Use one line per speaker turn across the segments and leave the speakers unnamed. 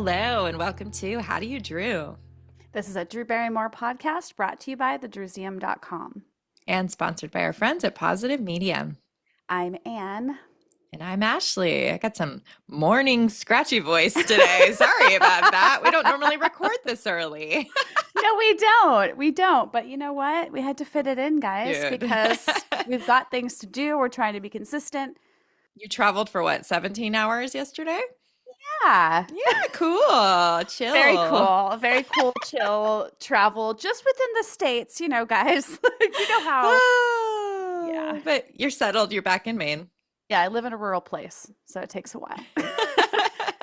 Hello, and welcome to How Do You Drew?
This is a Drew Barrymore podcast brought to you by thedrewseum.com.
And sponsored by our friends at Positive Media.
I'm Anne.
And I'm Ashley. I got some morning scratchy voice today. Sorry about that. We don't normally record this early.
No, we don't. We don't. But you know what? We had to fit it in, guys,
Dude.
because we've got things to do. We're trying to be consistent.
You traveled for what, 17 hours yesterday?
Yeah.
Yeah, cool. Chill.
Very cool. Very cool, chill travel just within the States, you know, guys. You know how.
Oh,
Yeah.
But you're settled. You're back in Maine.
Yeah, I live in a rural place, so it takes a while.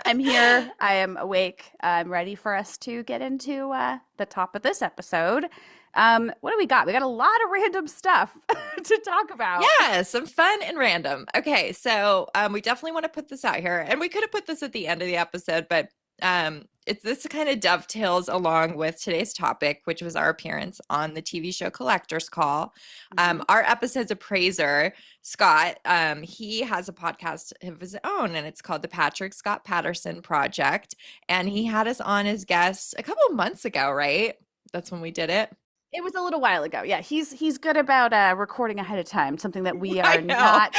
I'm here. I am awake. I'm ready for us to get into the top of this episode. What do we got? We got a lot of random stuff to talk about.
Yeah, some fun and random. Okay, so we definitely want to put this out here, and we could have put this at the end of the episode, but this kind of dovetails along with today's topic, which was our appearance on the TV show Collector's Call. Our episode's appraiser, Scott, he has a podcast of his own, and it's called the Patrick Scott Patterson Project, and he had us on as guests a couple of months ago, right? That's when we did it.
It was a little while ago. Yeah, he's good about recording ahead of time, something that we are not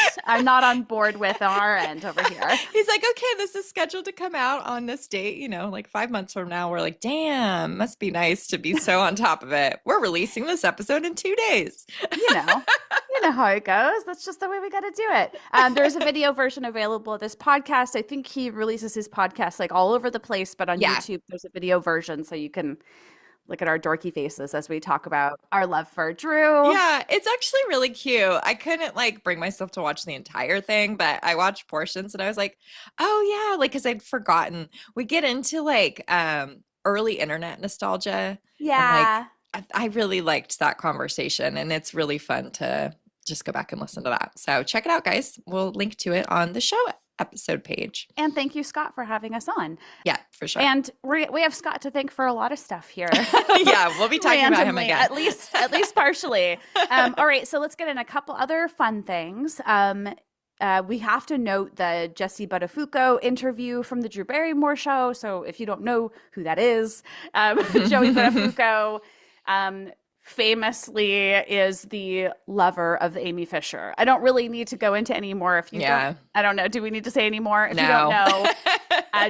on board with on our end over here.
He's like, okay, this is scheduled to come out on this date, like 5 months from now. We're like, damn, must be nice to be so on top of it. We're releasing this episode in 2 days.
You know how it goes. That's just the way we got to do it. There's a video version available of this podcast. I think he releases his podcast like all over the place, but on YouTube, there's a video version so you can look at our dorky faces as we talk about our love for Drew.
Yeah, it's actually really cute. I couldn't bring myself to watch the entire thing, but I watched portions and I was like, oh yeah, because I'd forgotten. We get into early internet nostalgia.
Yeah.
And, I really liked that conversation, and it's really fun to just go back and listen to that. So check it out, guys. We'll link to it on the show episode page.
And thank you, Scott, for having us on.
Yeah, for sure.
And we have Scott to thank for a lot of stuff here.
Yeah, we'll be talking about him again.
At least partially. All right, so let's get in a couple other fun things. We have to note the Jesse Buttafuoco interview from the Drew Barrymore show. So if you don't know who that is, Joey Buttafuoco famously is the lover of Amy Fisher. I don't really need to go into any more if you don't. I don't know. Do we need to say any more? If you don't know,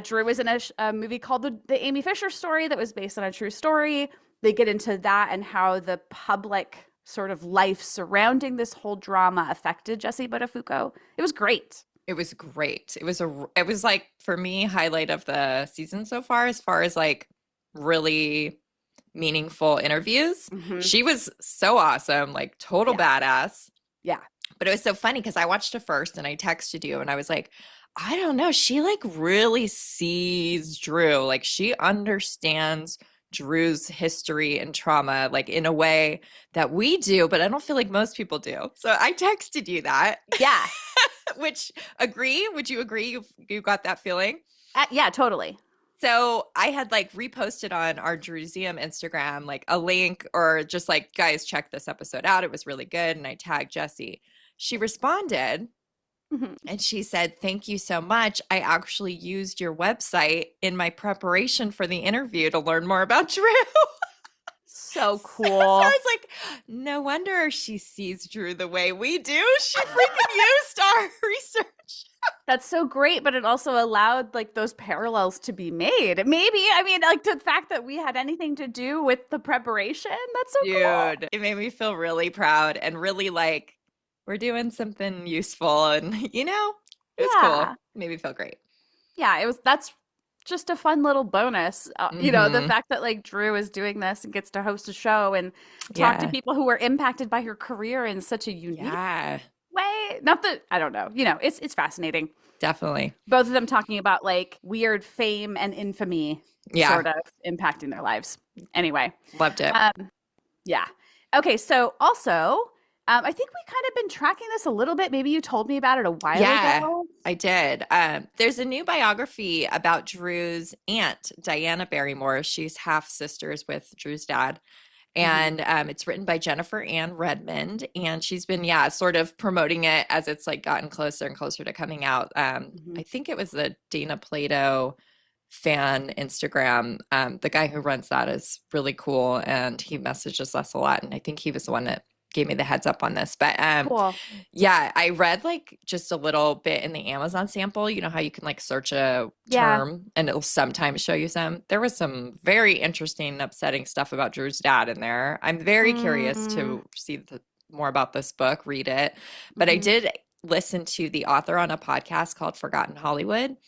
Drew was in a movie called the Amy Fisher Story that was based on a true story. They get into that and how the public sort of life surrounding this whole drama affected Jesse Buttafuoco. It was great.
It was great. It was like, for me, highlight of the season so far as really meaningful interviews. She was so awesome, total badass.
Yeah.
But it was so funny because I watched it first and I texted you and I was like, I don't know. She really sees Drew. She understands Drew's history and trauma in a way that we do, but I don't feel like most people do. So I texted you that.
Yeah.
Which would you agree you got that feeling?
Yeah, totally.
So I had reposted on our Drewseum Instagram a link, or just guys, check this episode out. It was really good. And I tagged Jessie. She responded and she said, thank you so much. I actually used your website in my preparation for the interview to learn more about Drew.
So cool.
So I was like, no wonder she sees Drew the way we do. She freaking used our research.
That's so great, but it also allowed those parallels to be made. Maybe, the fact that we had anything to do with the preparation, that's so cool.
Dude, it made me feel really proud and really we're doing something useful, and it was cool. It made me feel great.
Yeah, that's just a fun little bonus. The fact that Drew is doing this and gets to host a show and talk to people who were impacted by her career in such a unique way. Not that, I don't know, it's fascinating.
Definitely.
Both of them talking about weird fame and infamy sort of impacting their lives. Anyway.
Loved it.
Yeah. Okay. So also, I think we kind of been tracking this a little bit. Maybe you told me about it a while ago.
I did. There's a new biography about Drew's aunt, Diana Barrymore. She's half sisters with Drew's dad. And it's written by Jennifer Ann Redmond, and she's been sort of promoting it as it's gotten closer and closer to coming out. I think it was the Dana Plato fan Instagram. The guy who runs that is really cool, and he messages us a lot. And I think he was the one that gave me the heads up on this. But
Cool.
yeah, I read like just a little bit in the Amazon sample. You know how you can like search a
Yeah.
term and it'll sometimes show you some. There was some very interesting, upsetting stuff about Drew's dad in there. I'm very curious to see more about this book, read it. But I did listen to the author on a podcast called Forgotten Hollywood.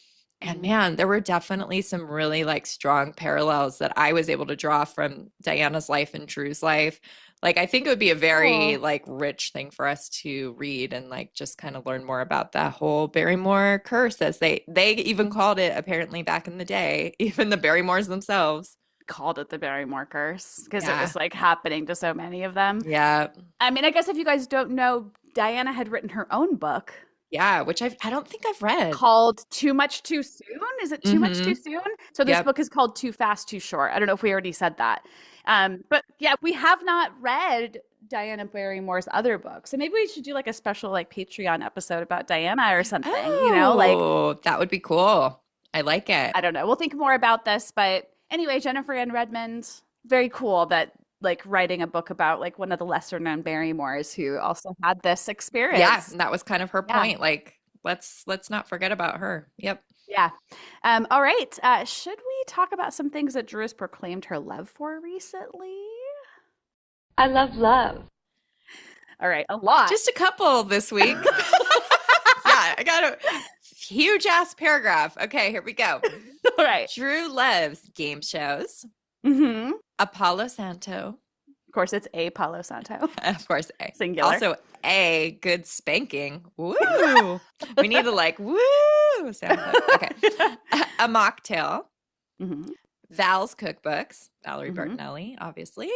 And man, there were definitely some really like strong parallels that I was able to draw from Diana's life and Drew's life. Like, I think it would be a very like rich thing for us to read and like just kind of learn more about that whole Barrymore curse, as they even called it apparently back in the day. Even the Barrymores themselves
called it the Barrymore curse because it was like happening to so many of them.
Yeah.
I mean, I guess if you guys don't know, Diana had written her own book.
Yeah, which I don't think I've read.
Called Too Much Too Soon? Is it Too Much Too Soon? So this book is called Too Fast Too Short. I don't know if we already said that. But yeah, we have not read Diana Barrymore's other books. So maybe we should do like a special like Patreon episode about Diana or something, you know, like
that would be cool. I like it.
I don't know. We'll think more about this, but anyway, Jennifer Ann Redmond, very cool that like writing a book about like one of the lesser known Barrymores who also had this experience.
Yeah, that was kind of her point. Like, let's not forget about her. Yep.
Yeah. All right. Should we talk about some things that Drew has proclaimed her love for recently?
I love love.
All right. A lot.
Just a couple this week. Yeah, I got a huge ass paragraph. Okay, here we go.
All right.
Drew loves game shows. Apollo Santo.
Of course, it's a Palo Santo.
Of course, a.
Singular.
Also, a good spanking. Woo! We need to like, woo! Sound okay. A mocktail. Val's cookbooks. Valerie Bertinelli, obviously.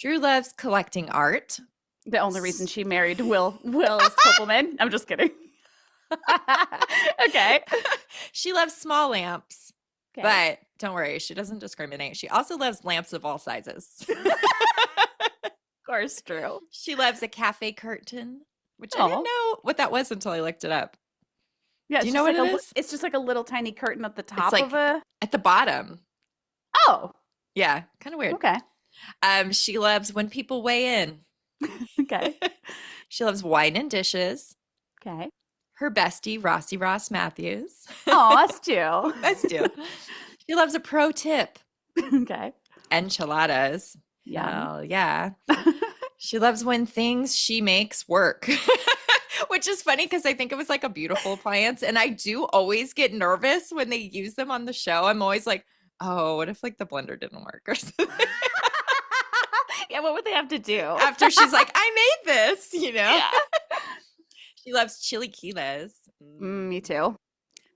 Drew loves collecting art.
The only reason she married Will Kopelman. I'm just kidding. Okay.
She loves small lamps. Okay. But don't worry, she doesn't discriminate. She also loves lamps of all sizes.
Of course, true.
She loves a cafe curtain, which I didn't know what that was until I looked it up.
Yeah,
do you know what it is?
It's just like a little tiny curtain at the top
like
of a.
At the bottom.
Oh.
Yeah, kind of weird.
Okay.
She loves when people weigh in.
Okay.
She loves wine and dishes.
Okay.
Her bestie, Rossi Ross Matthews.
Oh, us too.
Us too. She loves a pro tip.
Okay.
Enchiladas.
Yeah.
Yeah. She loves when things she makes work. Which is funny because I think it was like a beautiful appliance. And I do always get nervous when they use them on the show. I'm always like, oh, what if like the blender didn't work or something?
Yeah, what would they have to do?
After she's like, I made this, you know?
Yeah.
She loves chilaquiles.
Me too.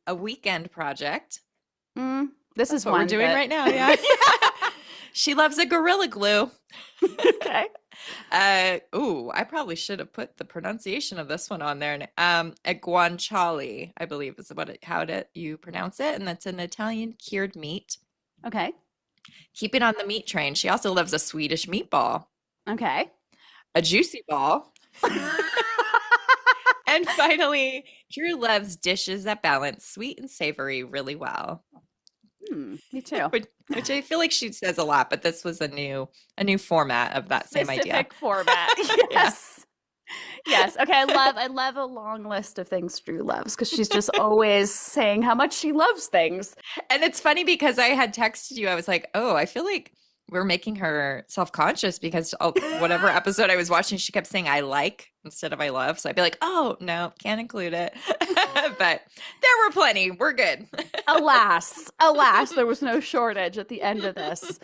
A weekend project.
This is
what we're doing right now. Yeah. She loves a Gorilla Glue.
Okay.
I probably should have put the pronunciation of this one on there. A guanciale, I believe is how you pronounce it, and that's an Italian cured meat.
Okay.
Keep it on the meat train. She also loves a Swedish meatball.
Okay.
A juicy ball. And finally, Drew loves dishes that balance sweet and savory really well.
Me too.
Which I feel like she says a lot, but this was a new format of that same idea.
Specific format. Yes. Yes. Okay. I love a long list of things Drew loves because she's just always saying how much she loves things.
And it's funny because I had texted you. I was like, oh, I feel like we're making her self-conscious because whatever episode I was watching, she kept saying I like instead of I love. So I'd be like, oh, no, can't include it. But there were plenty. We're good.
Alas, there was no shortage at the end of this.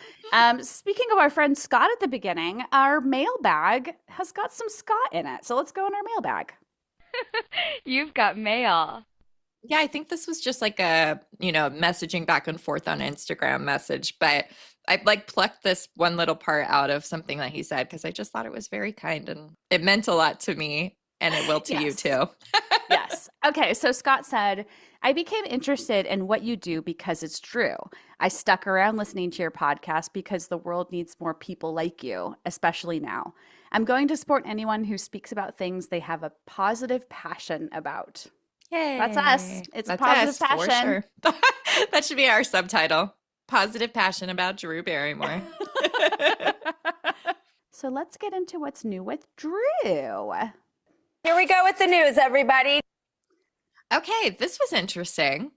Speaking of our friend Scott at the beginning, our mailbag has got some Scott in it. So let's go in our mailbag.
You've got mail.
Yeah, I think this was just like a, messaging back and forth on Instagram message. But I like plucked this one little part out of something that he said because I just thought it was very kind and it meant a lot to me, and it will to you too.
Yes. Okay. So Scott said, I became interested in what you do because it's true. I stuck around listening to your podcast because the world needs more people like you, especially now. I'm going to support anyone who speaks about things they have a positive passion about.
Yay.
That's us. It's
That's
positive
us,
passion.
for sure. That should be our subtitle. Positive passion about Drew Barrymore.
So let's get into what's new with Drew.
Here we go with the news, everybody.
Okay, this was interesting.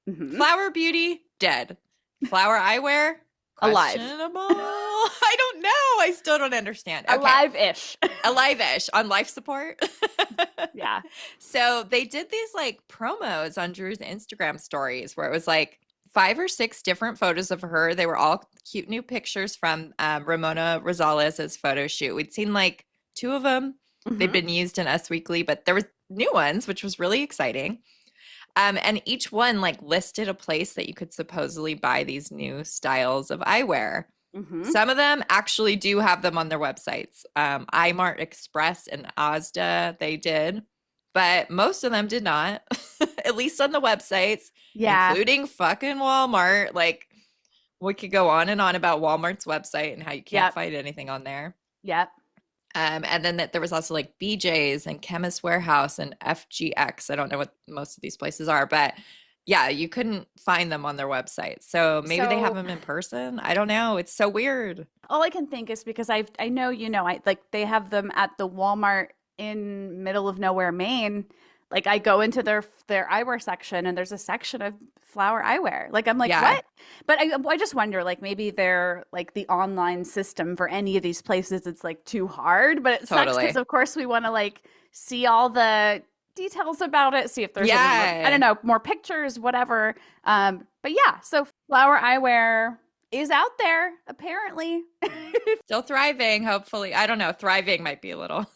Mm-hmm.
Flower Beauty, dead. Flower Eyewear,
Alive.
questionable. I don't know. I still don't understand. Okay.
Alive-ish.
Alive-ish on life support.
Yeah.
So they did these like promos on Drew's Instagram stories where it was like 5 or 6 different photos of her. They were all cute new pictures from Ramona Rosales' photo shoot. We'd seen like 2 of them.
Mm-hmm.
They'd been used in Us Weekly, but there was new ones, which was really exciting. And each one like listed a place that you could supposedly buy these new styles of eyewear.
Mm-hmm.
Some of them actually do have them on their websites. iMart Express and Asda, they did. But most of them did not, at least on the websites, including fucking Walmart. Like, we could go on and on about Walmart's website and how you can't find anything on there.
Yep.
And then there was also like BJ's and Chemist Warehouse and FGX. I don't know what most of these places are, but yeah, you couldn't find them on their website. So maybe they have them in person. I don't know. It's so weird.
All I can think is because I know, they have them at the Walmart in middle of nowhere, Maine. Like I go into their eyewear section and there's a section of flower eyewear. Like I'm like, what? But I just wonder, like maybe they're like the online system for any of these places. It's like too hard, but it sucks because of course we want to like see all the details about it, see if there's any more, I don't know, more pictures, whatever. But yeah, so flower eyewear is out there apparently.
Still thriving, hopefully. I don't know. Thriving might be a little.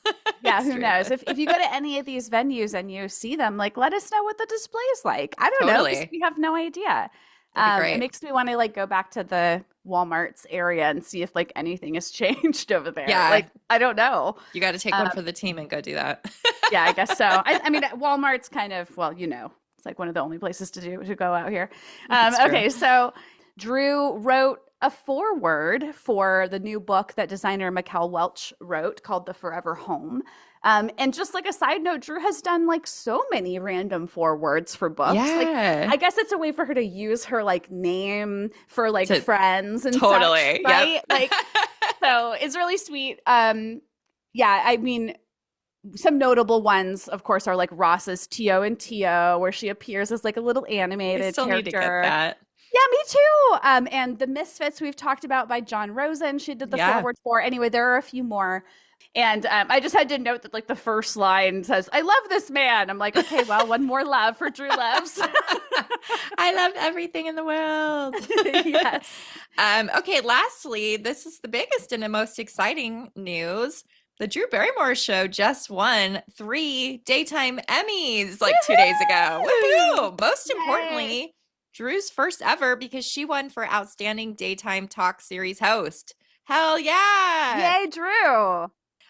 Yeah, who knows? If you go to any of these venues and you see them, like let us know what the display is like. I don't know, because we have no idea. It makes me want to like go back to the Walmart's area and see if like anything has changed over there.
Yeah.
Like I don't know.
You got to take one for the team and go do that.
Yeah, I guess so. I mean, Walmart's kind of, well, it's like one of the only places to go out here. Okay, so Drew wrote a foreword for the new book that designer Mikkel Welch wrote called The Forever Home. And just like a side note, Drew has done like so many random forewords for books.
Yeah.
Like, I guess it's a way for her to use her like name for like friends and such, right?
Yep.
Like, so it's really sweet. Yeah, I mean, some notable ones, of course, are like Ross's Tio and Tio, where she appears as like a little animated
I still
character.
Need to get that.
Yeah, me too. And The Misfits we've talked about by John Rosen. She did the foreword for. Anyway, there are a few more. And I just had to note that like the first line says, "I love this man." I'm like, okay, well, one more love for Drew Loves.
I love everything in the world.
Yes.
Okay, lastly, this is the biggest and the most exciting news. The Drew Barrymore show just won 3 daytime Emmys like 2 days ago. Woohoo! Most importantly, Drew's first ever because she won for Outstanding Daytime Talk Series Host. Hell yeah!
Yay, Drew!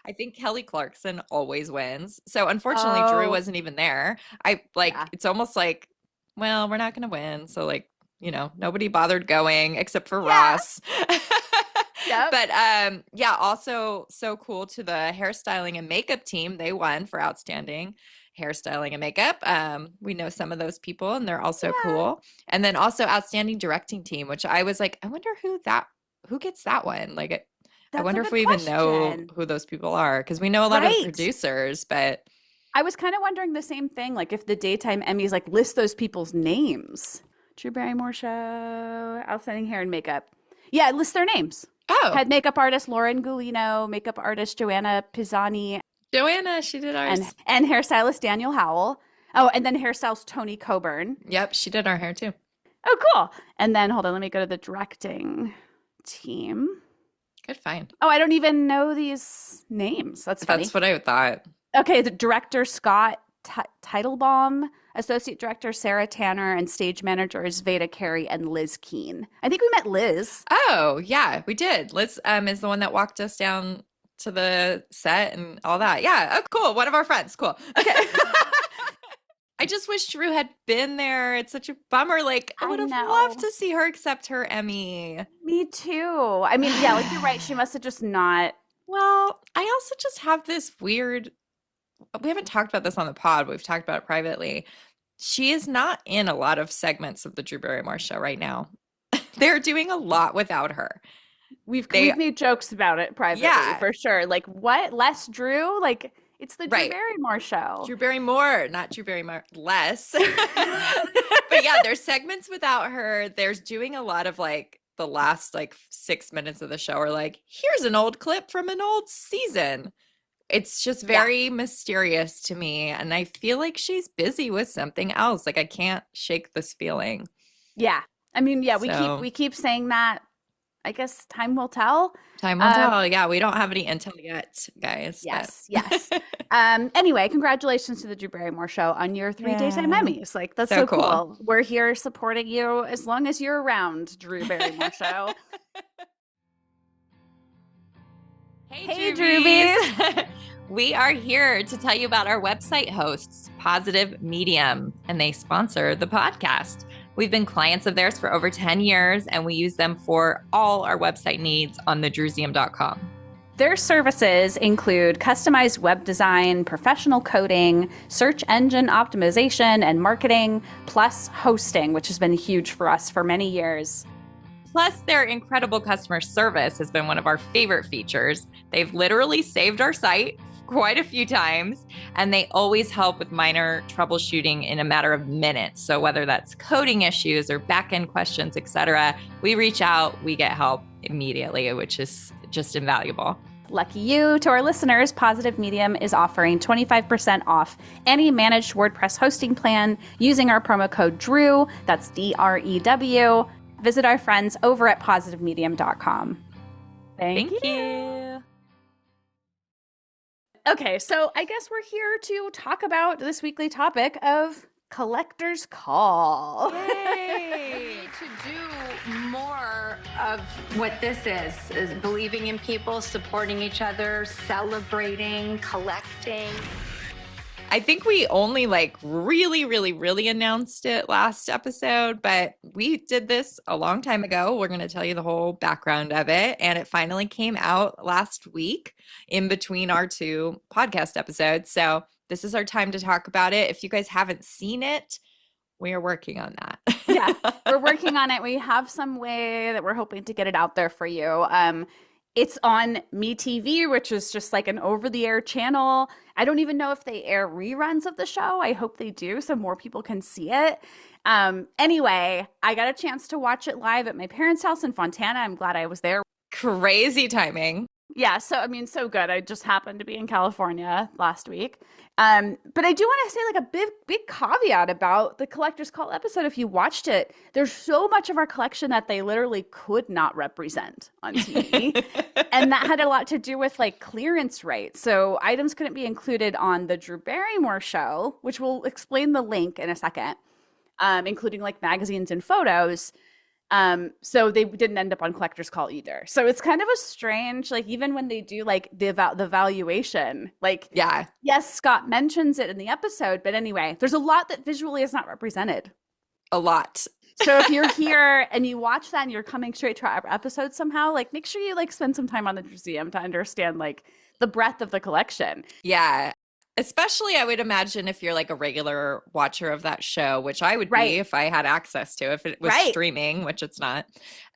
I think Kelly Clarkson always wins. So unfortunately, Drew wasn't even there. It's almost like, well, we're not going to win. So like, nobody bothered going except for Ross.
Yep.
But also so cool to the hairstyling and makeup team. They won for Outstanding Hairstyling and Makeup. We know some of those people and they're also cool. And then also Outstanding Directing Team, which I was like, I wonder who gets that one. Like, I wonder if we even know who those people are, because we know a lot of producers, but
I was kind of wondering the same thing, like if the daytime Emmys like list those people's names. Drew Barrymore show, Outstanding Hair and Makeup. Yeah, it lists their names.
Oh.
Head makeup artist Lauren Gulino, makeup artist Joanna Pisani.
Joanna, she did ours.
And hairstylist Daniel Howell. Oh, and then hairstylist Tony Coburn.
Yep, she did our hair too.
Oh, cool. And then, hold on, let me go to the directing team.
Good find.
Oh, I don't even know these names. That's funny.
That's what I thought.
Okay, the director Scott Teitelbaum, associate director Sarah Tanner, and stage managers Veda Carey and Liz Keene. I think we met Liz.
Oh, yeah, we did. Liz is the one that walked us down to the set and all that. Yeah. Oh, cool. One of our friends. Cool. Okay. I just wish Drew had been there. It's such a bummer. Like, I would have loved to see her accept her Emmy.
Me too. I mean, yeah, like you're right. She must have just not.
Well, I also just have this weird, we haven't talked about this on the pod, but we've talked about it privately. She is not in a lot of segments of the Drew Barrymore show right now. They're doing a lot without her.
We've made jokes about it privately, for sure. Like, what? Less Drew? Like, it's the Drew Barrymore show.
Drew Barrymore, not Drew Barrymore, less. But yeah, there's segments without her. There's doing a lot of like the last like 6 minutes of the show are like, here's an old clip from an old season. It's just very mysterious to me. And I feel like she's busy with something else. Like I can't shake this feeling.
Yeah. I mean, yeah, we keep saying that. I guess time will tell.
Time will tell. Yeah, we don't have any intel yet, guys.
Yes, yes. Anyway, congratulations to the Drew Barrymore show on your 3 daytime Emmys. Like, that's so cool. We're here supporting you as long as you're around, Drew Barrymore show.
Hey, Drewbies. We are here to tell you about our website hosts, Positive Medium, and they sponsor the podcast. We've been clients of theirs for over 10 years, and we use them for all our website needs on thedrewseum.com.
Their services include customized web design, professional coding, search engine optimization and marketing, plus hosting, which has been huge for us for many years.
Plus, their incredible customer service has been one of our favorite features. They've literally saved our site quite a few times, and they always help with minor troubleshooting in a matter of minutes. So whether that's coding issues or back-end questions, etc., we reach out, we get help immediately, which is just invaluable.
Lucky you. To our listeners, Positive Medium is offering 25% off any managed WordPress hosting plan using our promo code DREW. That's DREW. Visit our friends over at positivemedium.com. Thank you. Okay, so I guess we're here to talk about this weekly topic of Collector's Call.
Yay! To do more of what this is believing in people, supporting each other, celebrating, collecting.
I think we only like really announced it last episode, but we did this a long time ago. We're going to tell you the whole background of it. And it finally came out last week in between our 2 podcast episodes. So this is our time to talk about it. If you guys haven't seen it, we are working on that.
Yeah, we're working on it. We have some way that we're hoping to get it out there for you. It's on MeTV, which is just like an over-the-air channel. I don't even know if they air reruns of the show. I hope they do so more people can see it. Anyway, I got a chance to watch it live at my parents' house in Fontana. I'm glad I was there.
Crazy timing.
Yeah, so I mean, so good. I just happened to be in California last week. But I do want to say like a big caveat about the Collector's Call episode. If you watched it, there's so much of our collection that they literally could not represent on TV. And that had a lot to do with like clearance rights. So items couldn't be included on the Drew Barrymore show, which we'll explain the link in a second, including like magazines and photos. So they didn't end up on Collector's Call either. So it's kind of a strange, like even when they do like the valuation, like,
yeah,
yes, Scott mentions it in the episode, but anyway, there's a lot that visually is not represented.
A lot.
So if you're here and you watch that and you're coming straight to our episode somehow, like make sure you like spend some time on the museum to understand like the breadth of the collection.
Yeah. Especially, I would imagine if you're like a regular watcher of that show, which I would be if I had access to, if it was streaming, which it's not.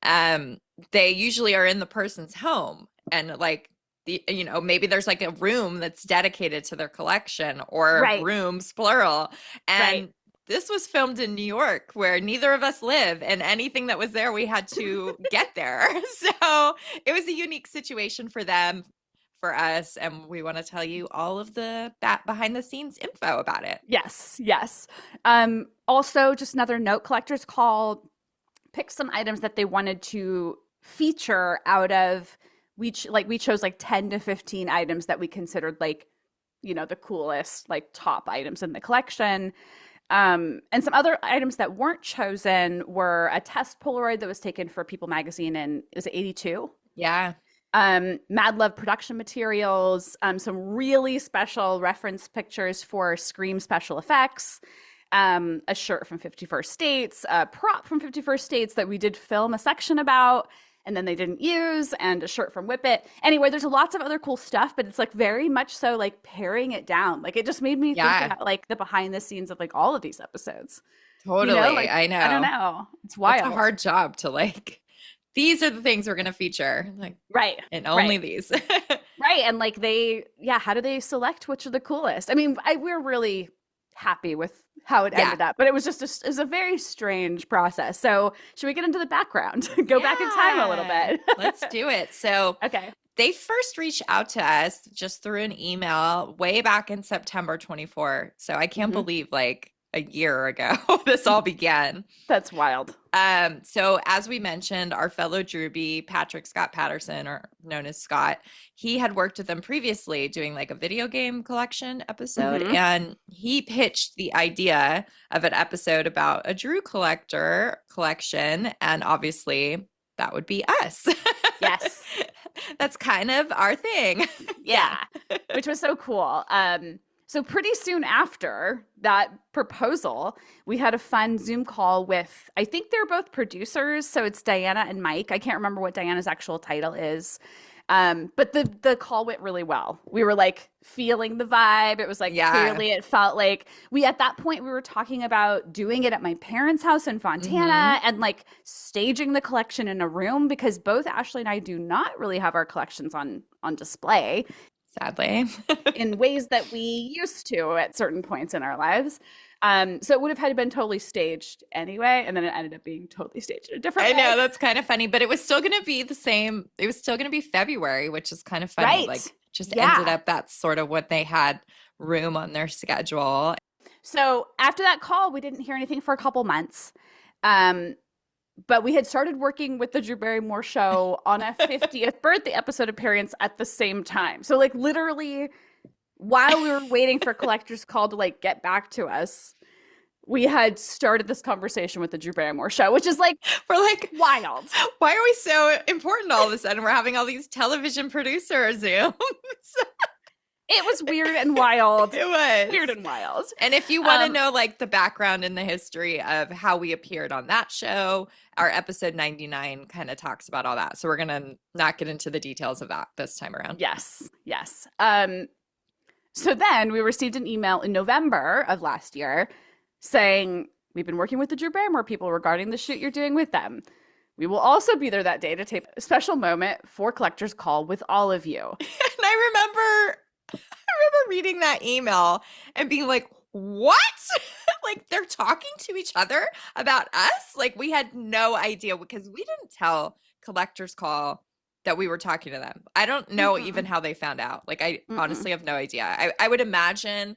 They usually are in the person's home, and like maybe there's like a room that's dedicated to their collection, or rooms plural. And this was filmed in New York, where neither of us live, and anything that was there, we had to get there. So it was a unique situation for them, for us, and we want to tell you all of the behind the scenes info about it.
Yes. Also, just another note, Collector's Call picked some items that they wanted to feature out of, we chose like 10 to 15 items that we considered like, the coolest, like top items in the collection. And some other items that weren't chosen were a test Polaroid that was taken for People magazine in, is it 82?
Yeah.
Mad Love production materials, some really special reference pictures for Scream special effects, a shirt from 51st States, a prop from 51st States that we did film a section about, and then they didn't use, and a shirt from Whippet. Anyway, there's lots of other cool stuff, but it's like very much so like paring it down. Like it just made me think about like the behind the scenes of like all of these episodes.
Totally. Like, I know.
I don't know. It's wild.
It's a hard job to like, these are the things we're going to feature. Like,
right.
And only these.
Right. And like how do they select which are the coolest? I mean, we're really happy with how it ended up, but it was just it was a very strange process. So should we get into the background? Go back in time a little bit.
Let's do it. So
okay.
They first reached out to us just through an email way back in September 24. So I can't believe like a year ago this all began.
That's wild.
So as we mentioned, our fellow Drewbie, Patrick Scott Patterson, or known as Scott, he had worked with them previously doing like a video game collection episode. And he pitched the idea of an episode about a Drew collection. And obviously that would be us.
Yes.
That's kind of our thing.
Yeah. Which was so cool. So pretty soon after that proposal, we had a fun Zoom call with, I think they're both producers. So it's Diana and Mike. I can't remember what Diana's actual title is. But the call went really well. We were like feeling the vibe. It was like clearly it felt like at that point we were talking about doing it at my parents' house in Fontana and like staging the collection in a room, because both Ashley and I do not really have our collections on display.
Sadly.
In ways that we used to at certain points in our lives. So it would have had to been totally staged anyway. And then it ended up being totally staged in a different way.
I know, that's kind of funny, but it was still going to be the same. It was still going to be February, which is kind of funny.
Right.
Like just ended up, that's sort of what they had room on their schedule.
So after that call, we didn't hear anything for a couple months. But we had started working with the Drew Barrymore show on a 50th birthday episode appearance at the same time. So like literally while we were waiting for Collector's Call to like get back to us, we had started this conversation with the Drew Barrymore show, which is like,
we're like,
wild.
Why are we so important all of a sudden? We're having all these television producer Zooms.
It was weird and wild.
It was
weird and wild.
And if you want to know like the background and the history of how we appeared on that show, our episode 99 kind of talks about all that. So we're going to not get into the details of that this time around.
Yes. Yes. So then we received an email in November of last year saying, we've been working with the Drew Barrymore people regarding the shoot you're doing with them. We will also be there that day to tape a special moment for Collector's Call with all of you.
And I remember reading that email and being like, what? Like they're talking to each other about us? Like we had no idea because we didn't tell Collector's Call that we were talking to them. I don't know even how they found out. Like I honestly have no idea. I would imagine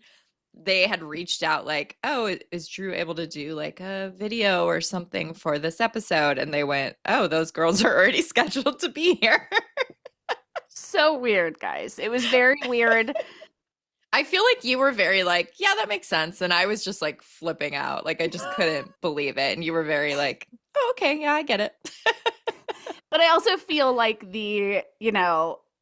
they had reached out like, oh, is Drew able to do like a video or something for this episode? And they went, oh, those girls are already scheduled to be here.
So weird, guys. It was very weird.
I feel like you were very like, yeah, that makes sense. And I was just like flipping out. Like I just couldn't believe it. And you were very like, oh, okay, yeah, I get it.
But I also feel like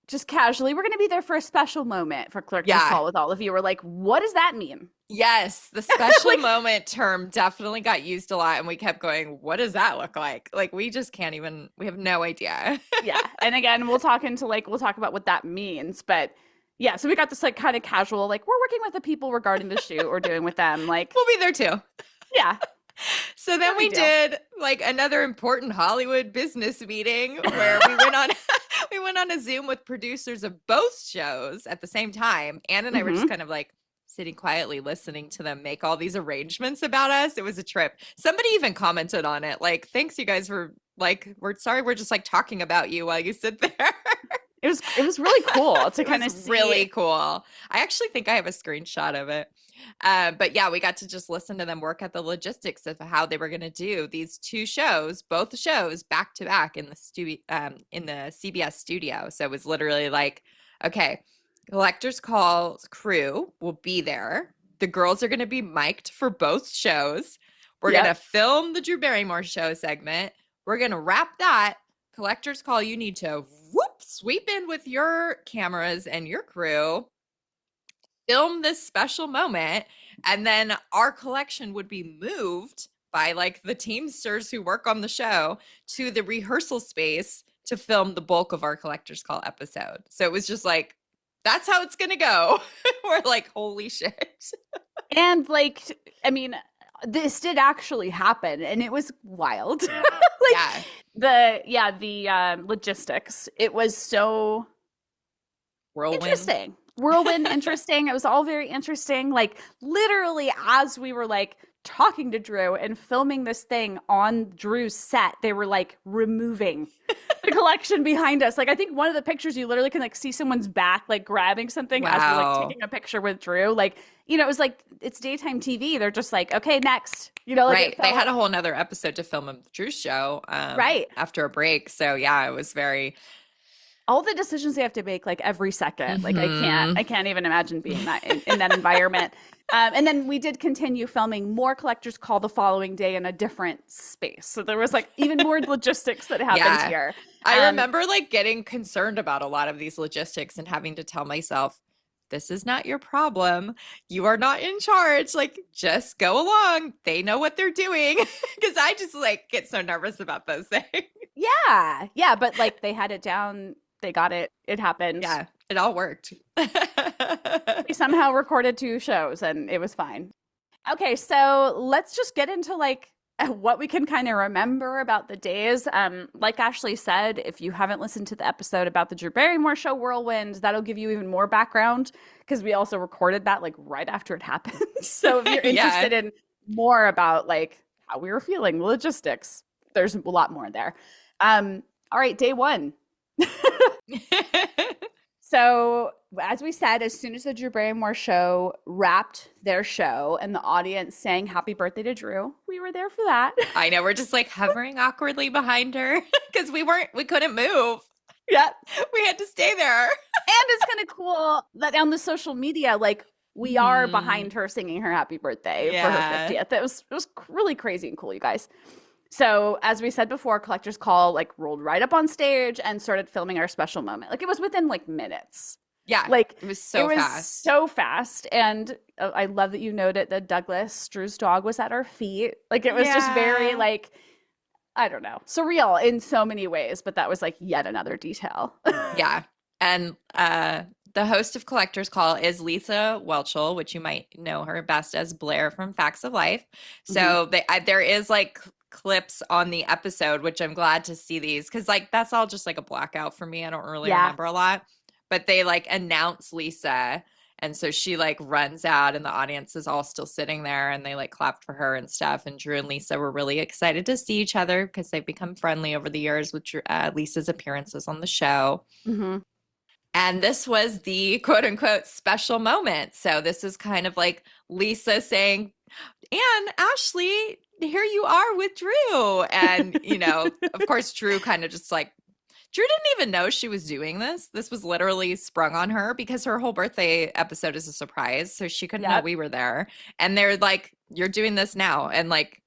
just casually, we're going to be there for a special moment for Collector's Call with all of you. We're like, what does that mean?
Yes, the special moment term definitely got used a lot. And we kept going, what does that look like? Like we just can't even, we have no idea.
Yeah. And again, we'll talk about what that means. But yeah, so we got this like kind of casual, like we're working with the people regarding the shoot we're doing with them. Like
we'll be there too.
Yeah.
So then we did like another important Hollywood business meeting where we went on a Zoom with producers of both shows at the same time. Anne and I were just kind of like sitting quietly listening to them make all these arrangements about us. It was a trip. Somebody even commented on it like, thanks you guys for like, we're sorry we're just like talking about you while you sit there.
It was really cool to kind of see.
Really cool. I actually think I have a screenshot of it. But yeah, we got to just listen to them work at the logistics of how they were going to do these two shows, both shows back to back in the CBS studio. So it was literally like, okay, Collector's Call crew will be there. The girls are going to be mic'd for both shows. We're going to film the Drew Barrymore show segment. We're going to wrap that. Collector's Call, you need to sweep in with your cameras and your crew, film this special moment, and then our collection would be moved by like the teamsters who work on the show to the rehearsal space to film the bulk of our Collector's Call episode. So it was just like, that's how it's going to go. We're like, holy shit.
And like, I mean, this did actually happen and it was wild. The logistics. It was so interesting. Whirlwind interesting. It was all very interesting. Like literally as we were like talking to Drew and filming this thing on Drew's set, they were like removing the collection behind us. Like I think one of the pictures you literally can like see someone's back like grabbing something as we're like taking a picture with Drew. Like, you know, it was like it's daytime TV. They're just like, okay, next. You know, like
they had a whole nother episode to film of Drew's show after a break. So yeah, it was very
all the decisions they have to make like every second. Like I can't even imagine being that in that environment. And then we did continue filming more Collector's Call the following day in a different space. So there was like even more logistics that happened here.
I remember like getting concerned about a lot of these logistics and having to tell myself, this is not your problem. You are not in charge. Like, just go along. They know what they're doing. Because I just like get so nervous about those things.
Yeah. Yeah. But like they had it down. They got it. It happened.
Yeah. It all worked.
We somehow recorded 2 shows and it was fine. Okay. So let's just get into like what we can kind of remember about the days. Like Ashley said, if you haven't listened to the episode about the Drew Barrymore show Whirlwind, that'll give you even more background because we also recorded that like right after it happened. So if you're interested in more about like how we were feeling, the logistics, there's a lot more there. All right, day 1. So as we said, as soon as the Drew Barrymore show wrapped their show and the audience sang happy birthday to Drew, we were there for that.
I know, we're just like hovering awkwardly behind her because we couldn't move.
Yeah.
We had to stay there.
And it's kind of cool that on the social media, like we are behind her singing her happy birthday for her 50th. It was really crazy and cool, you guys. So as we said before, Collector's Call like rolled right up on stage and started filming our special moment. Like it was within like minutes.
Yeah.
Like
it was so
fast. And I love that you noted that Douglas, Drew's dog, was at our feet. Like it was just very like, I don't know, surreal in so many ways, but that was like yet another detail.
Yeah. And the host of Collector's Call is Lisa Whelchel, which you might know her best as Blair from Facts of Life. So there is like clips on the episode, which I'm glad to see these because like that's all just like a blackout for me. I don't really remember a lot, but they like announce Lisa, and so she like runs out and the audience is all still sitting there and they like clapped for her and stuff, and Drew and Lisa were really excited to see each other because they've become friendly over the years with Lisa's appearances on the show. And this was the quote unquote special moment. So this is kind of like Lisa saying, and Ashley, here you are with Drew. And, you know, of course, Drew kind of just like, Drew didn't even know she was doing this. This was literally sprung on her because her whole birthday episode is a surprise. So she couldn't know we were there. And they're like, you're doing this now. And like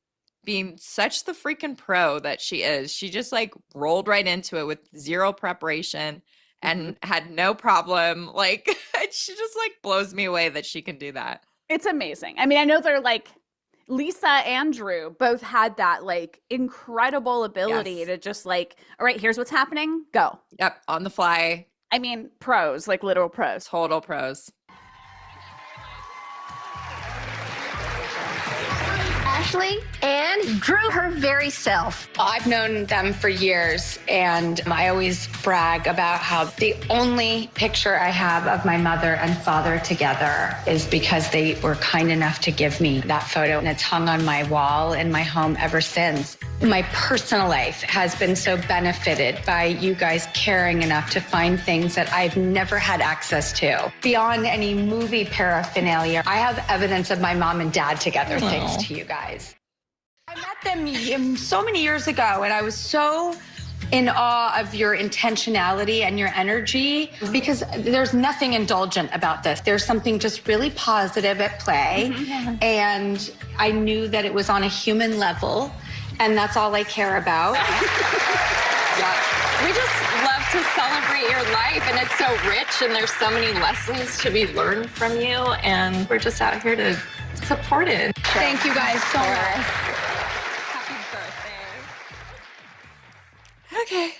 being such the freaking pro that she is, she just like rolled right into it with zero preparation and had no problem. Like she just like blows me away that she can do that.
It's amazing. I mean, I know they're like Lisa and Drew both had that like incredible ability to just like, all right, here's what's happening. Go.
Yep. On the fly.
I mean, pros, like literal pros.
Total pros.
Ashley and Drew, her very self. I've known them for years, and I always brag about how the only picture I have of my mother and father together is because they were kind enough to give me that photo, and it's hung on my wall in my home ever since. My personal life has been so benefited by you guys caring enough to find things that I've never had access to. Beyond any movie paraphernalia, I have evidence of my mom and dad together thanks to you guys. I met them so many years ago, and I was so in awe of your intentionality and your energy because there's nothing indulgent about this. There's something just really positive at play, and I knew that it was on a human level. And that's all I care about.
We just love to celebrate your life, and it's so rich, and there's so many lessons to be learned from you, and we're just out here to support it.
Thank you guys so much.
Happy birthday. Okay.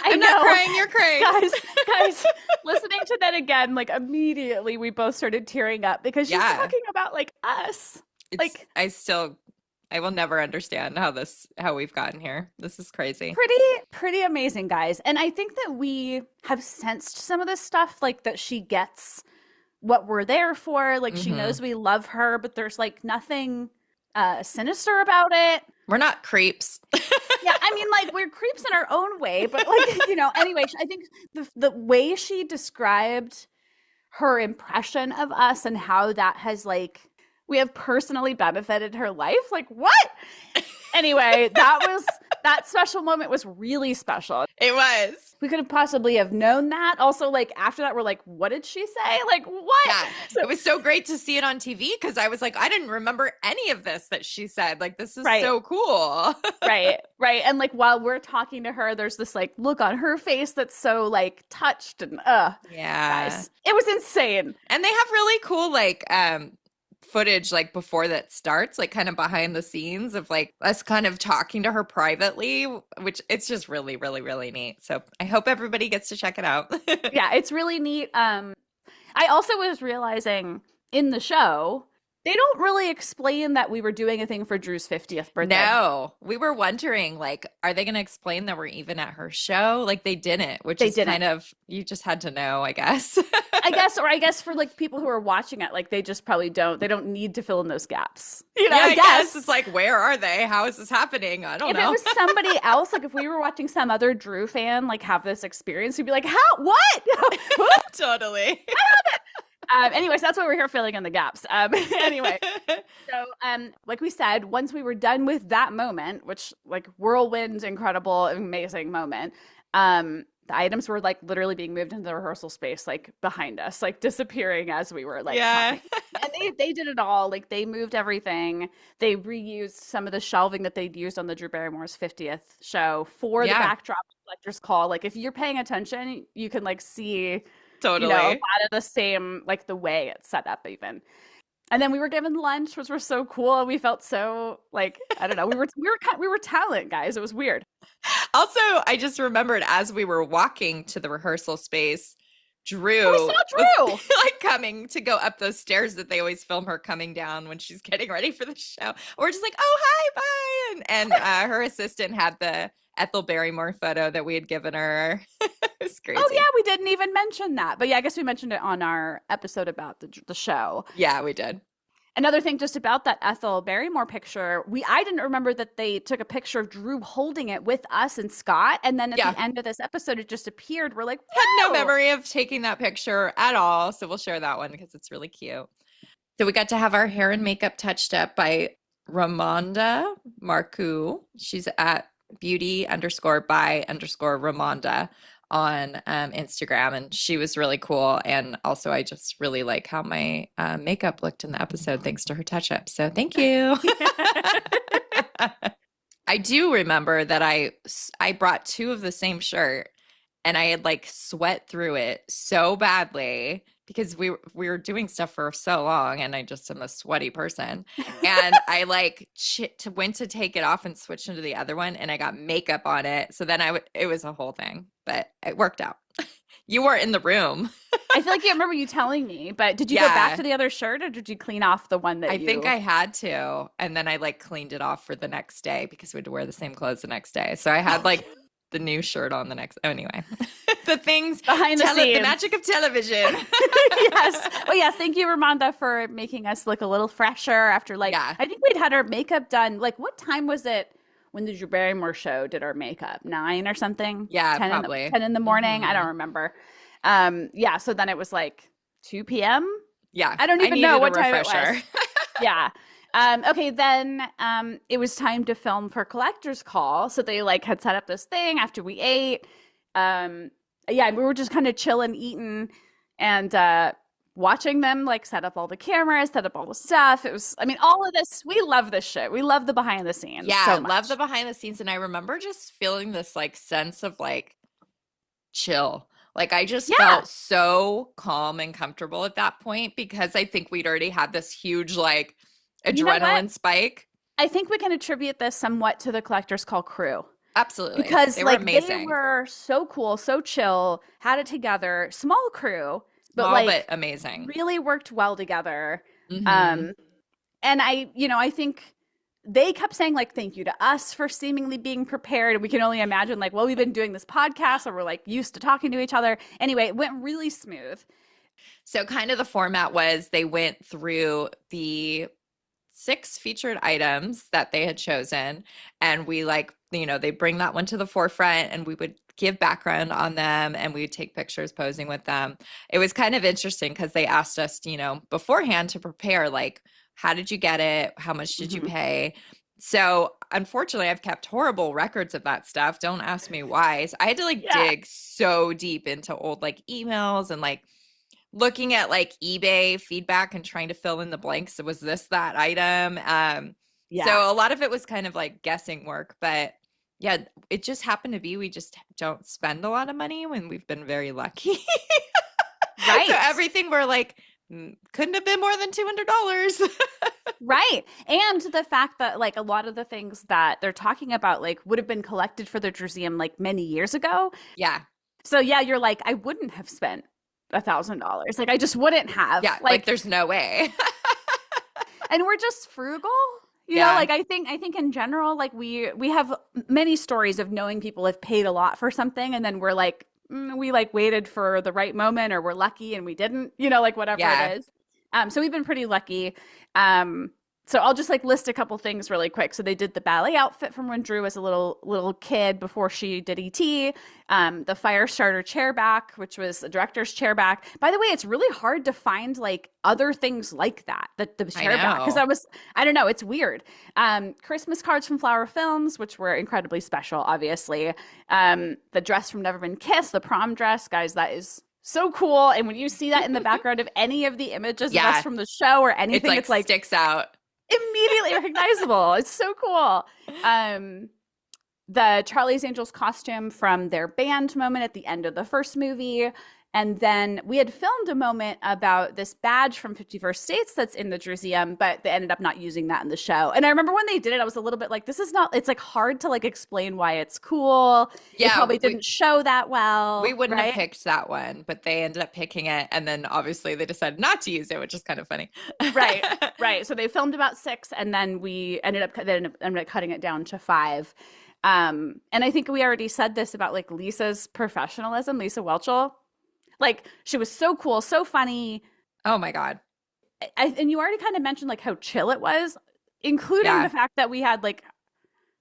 I'm not crying, you're crying.
Guys, listening to that again, like immediately we both started tearing up because she's talking about like us.
I will never understand how we've gotten here. This is crazy.
Pretty amazing, guys. And I think that we have sensed some of this stuff, like that she gets what we're there for. Like she knows we love her, but there's like nothing sinister about it.
We're not creeps.
Yeah, I mean, like we're creeps in our own way, but like, anyway, I think the way she described her impression of us and how that has like, we have personally benefited her life. Like what? Anyway, that special moment was really special.
It was.
We could have possibly have known that. Also, like after that, we're like, what did she say? Like what?
Yeah. So, it was so great to see it on TV because I was like, I didn't remember any of this that she said. Like this is so cool.
Right. And like while we're talking to her, there's this like look on her face that's so like touched and guys, it was insane.
And they have really cool like footage like before that starts, like kind of behind the scenes of like us kind of talking to her privately, which it's just really, really, really neat. So I hope everybody gets to check it out.
Yeah, it's really neat. I also was realizing in the show, they don't really explain that we were doing a thing for Drew's 50th birthday.
No, we were wondering, like, are they going to explain that we're even at her show? Like, they didn't, which is kind of, you just had to know, I guess.
I guess for like people who are watching it, like they just probably don't need to fill in those gaps.
I guess it's like, where are they? How is this happening? I don't know.
If it was somebody else, like if we were watching some other Drew fan, like have this experience, we'd be like, how? What?
Totally.
Anyways, that's why we're here filling in the gaps. Anyway, so like we said, once we were done with that moment, which like whirlwind, incredible, amazing moment, the items were like literally being moved into the rehearsal space, like behind us, like disappearing as we were like talking. And they did it all. Like they moved everything. They reused some of the shelving that they'd used on the Drew Barrymore's 50th show for the backdrop of Collector's Call. Like if you're paying attention, you can like see
totally
a lot of the same, like the way it's set up even. And then we were given lunch, which was so cool. We felt so like, I don't know, we were talent, guys. It was weird.
Also, I just remembered as we were walking to the rehearsal space, Drew
we saw Drew
was, like coming to go up those stairs that they always film her coming down when she's getting ready for the show. We're just like, oh, hi, bye. And her assistant had the Ethel Barrymore photo that we had given her. It was crazy.
Oh, yeah, we didn't even mention that. But yeah, I guess we mentioned it on our episode about the show.
Yeah, we did.
Another thing just about that Ethel Barrymore picture, I didn't remember that they took a picture of Drew holding it with us and Scott. And then at the end of this episode, it just appeared. We're like, whoa!
Had no memory of taking that picture at all. So we'll share that one because it's really cute. So we got to have our hair and makeup touched up by Ramonda Marcoux. She's at beauty_by_Ramonda on Instagram, and she was really cool. And also I just really like how my makeup looked in the episode thanks to her touch-up, so thank you. I do remember that I brought two of the same shirt, and I had like sweat through it so badly because we were doing stuff for so long, and I just am a sweaty person. And I like went to take it off and switch into the other one, and I got makeup on it. So then it was a whole thing, but it worked out. You weren't in the room.
I feel like you remember you telling me, but did you go back to the other shirt, or did you clean off the one that
I think I had to, and then I like cleaned it off for the next day because we had to wear the same clothes the next day. So I had like the new shirt on the next. Oh, anyway, the things
behind the scenes,
the magic of television.
Yes. Well, yes. Thank you, Ramonda, for making us look a little fresher after I think we'd had our makeup done. Like, what time was it when the Drew Barrymore show did our makeup? 9 or something?
Yeah,
10
probably
10 in the morning. I don't remember. So then it was like 2 p.m.
Yeah,
I don't even know what time it was. Yeah. Okay, then it was time to film for Collector's Call. So they like had set up this thing after we ate. We were just kind of chilling, eating, and watching them like set up all the cameras, set up all the stuff. It was, I mean, all of this, we love this shit. We love the behind the scenes.
Yeah,
so much.
love the behind the scenes. And I remember just feeling this like sense of like chill. Like I just felt so calm and comfortable at that point because I think we'd already had this huge like adrenaline spike.
I think we can attribute this somewhat to the Collector's Call crew.
Absolutely.
Because
they were amazing.
they were so cool, so chill, had it together, small crew, but
Small but amazing.
really worked well together.
Mm-hmm.
And I think they kept saying thank you to us for seemingly being prepared. We can only imagine well, we've been doing this podcast, so we're used to talking to each other. Anyway, it went really smooth.
So kind of the format was they went through the 6 featured items that they had chosen, and we they bring that one to the forefront, and we would give background on them, and we would take pictures posing with them. It was kind of interesting because they asked us, beforehand to prepare, how did you get it? How much did you pay? So unfortunately, I've kept horrible records of that stuff. Don't ask me why. So I had to dig so deep into old emails and looking at eBay feedback and trying to fill in the blanks. Was this that item? So a lot of it was kind of guessing work, but yeah, it just happened to be, we just don't spend a lot of money when we've been very lucky.
Right.
So everything we're couldn't have been more than $200.
Right. And the fact that a lot of the things that they're talking about would have been collected for the museum many years ago.
Yeah.
So yeah, you're I wouldn't have spent $1,000. I just wouldn't have.
Yeah. There's no way.
And we're just frugal. You know, I think in general, we have many stories of knowing people have paid a lot for something, and then we're we waited for the right moment, or we're lucky and we didn't, whatever it is. So we've been pretty lucky. So I'll just list a couple things really quick. So they did the ballet outfit from when Drew was a little kid before she did ET. The fire starter chair back, which was the director's chair back. By the way, it's really hard to find other things like that. The chair back, because I don't know, it's weird. Christmas cards from Flower Films, which were incredibly special, obviously. The dress from Never Been Kissed, the prom dress, guys, that is so cool. And when you see that in the background of any of the images of us from the show or anything, it's
sticks out.
Immediately recognizable. It's so cool. The Charlie's Angels costume from their band moment at the end of the first movie. And then we had filmed a moment about this badge from 51st States that's in the museum, but they ended up not using that in the show. And I remember when they did it, I was a little bit this is not, it's hard to explain why it's cool. Yeah. It probably didn't show that well.
We wouldn't have picked that one, but they ended up picking it. And then obviously they decided not to use it, which is kind of funny.
Right. Right. So they filmed about 6, and then we ended up cutting it down to 5. And I think we already said this about Lisa's professionalism, Lisa Welchel. She was so cool, so funny.
Oh my God.
And you already kind of mentioned how chill it was, including the fact that we had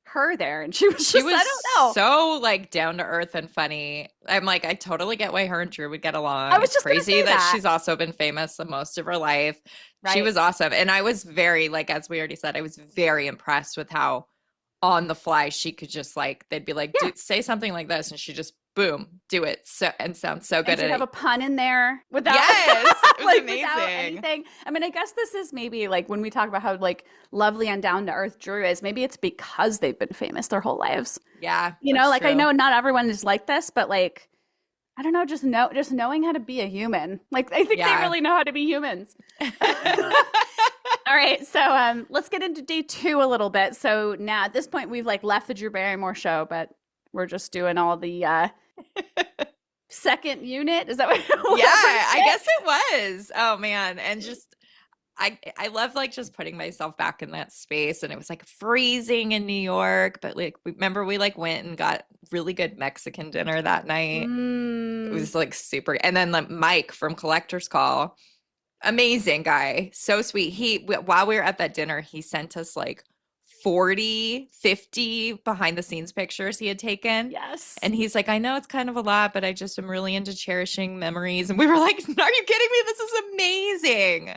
her there, and she was I don't know,
so down to earth and funny. I'm I totally get why her and Drew would get along.
I was just
crazy that she's also been famous the most of her life. Right. She was awesome. And I was very, as we already said, I was very impressed with how on the fly she could just they'd be dude, say something like this, and she just boom, do it, so and sounds so good
and
at it.
Have a pun in there without
it was amazing.
Without anything. I mean, I guess this is maybe when we talk about how lovely and down to earth Drew is, maybe it's because they've been famous their whole lives.
Yeah,
you know, true. I know not everyone is like this, but I don't know, just knowing how to be a human. I think they really know how to be humans. All right, so let's get into day 2 a little bit. So now at this point we've left the Drew Barrymore show, but we're just doing all the second unit. Is that what?
I guess it was. Oh man, and just I love just putting myself back in that space, and it was freezing in New York, but remember we went and got really good Mexican dinner that night. It was super. And then Mike from Collector's Call. Amazing guy, so sweet. While we were at that dinner, he sent us 40, 50 behind the scenes pictures he had taken.
Yes.
And he's I know it's kind of a lot, but I just am really into cherishing memories. And we were are you kidding me? This is amazing.